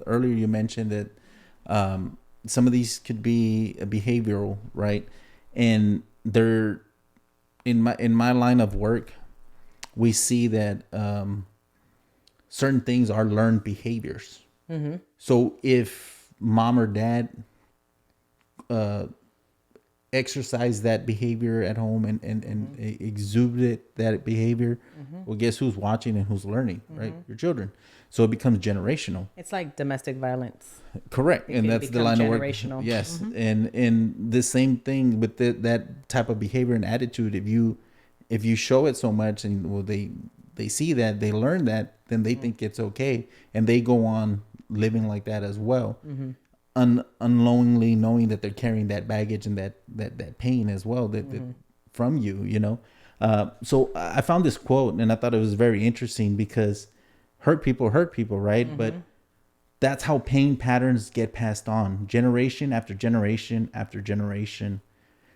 earlier you mentioned that some of these could be behavioral, right? And they're in my line of work, we see that certain things are learned behaviors. So if mom or dad exercise that behavior at home and exuded that behavior, well, guess who's watching and who's learning, right? Your children. So it becomes generational. It's like domestic violence. Correct. And that's the line of work. Yes. And the same thing with that type of behavior and attitude. If you show it so much and well, they see that, they learn that, then they think it's okay. And they go on living like that as well. Unknowingly knowing that they're carrying that baggage and that pain as well that from you, you know. So I found this quote and I thought it was very interesting because hurt people, right? But that's how pain patterns get passed on generation after generation after generation.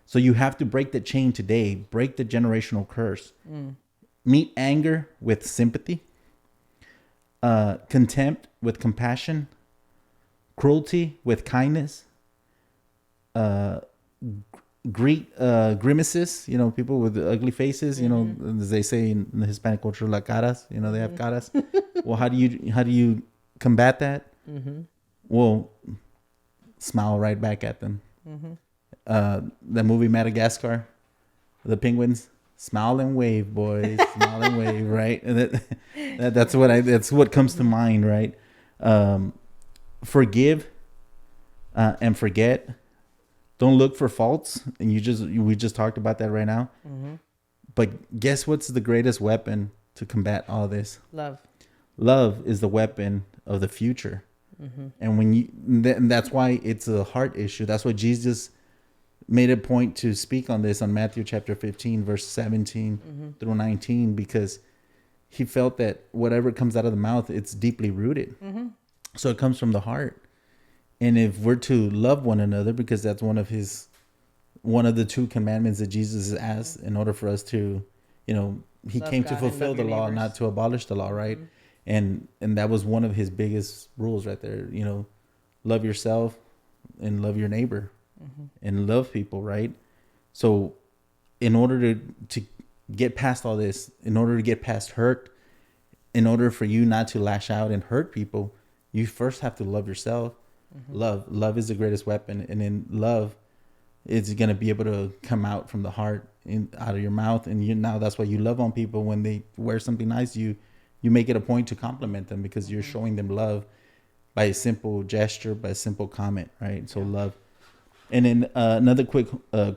So you have to break the chain today, break the generational curse. Meet anger with sympathy, contempt with compassion, cruelty with kindness, greet grimaces, you know, people with ugly faces, you know, as they say in the Hispanic culture, la caras, you know, they have caras. Well, how do you combat that? Well, smile right back at them. The movie Madagascar, the penguins, smile and wave, boys, smile and wave, right? And that's what comes to mind, right? Forgive and forget. Don't look for faults, and we just talked about that right now. But guess what's the greatest weapon to combat all this? Love is the weapon of the future. And that's why it's a heart issue. That's why Jesus made a point to speak on this on Matthew chapter 15, verse 17 through 19, because he felt that whatever comes out of the mouth, it's deeply rooted. So it comes from the heart. And if we're to love one another, because that's one of the two commandments that Jesus has asked in order for us to, you know, he love came God to fulfill the law, not to abolish the law, right? And that was one of his biggest rules right there, you know, love yourself and love your neighbor and love people, right? So in order to get past all this, in order to get past hurt, in order for you not to lash out and hurt people, you first have to love yourself. Love is the greatest weapon, and in love, it's gonna be able to come out from the heart and out of your mouth. And now that's why you love on people when they wear something nice. You make it a point to compliment them because you're showing them love by a simple gesture, by a simple comment, right? So love. And then another quick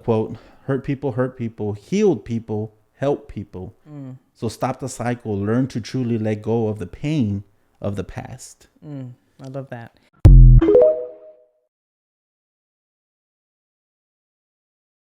quote: "Hurt people, healed people, help people." So stop the cycle. Learn to truly let go of the pain of the past. I love that.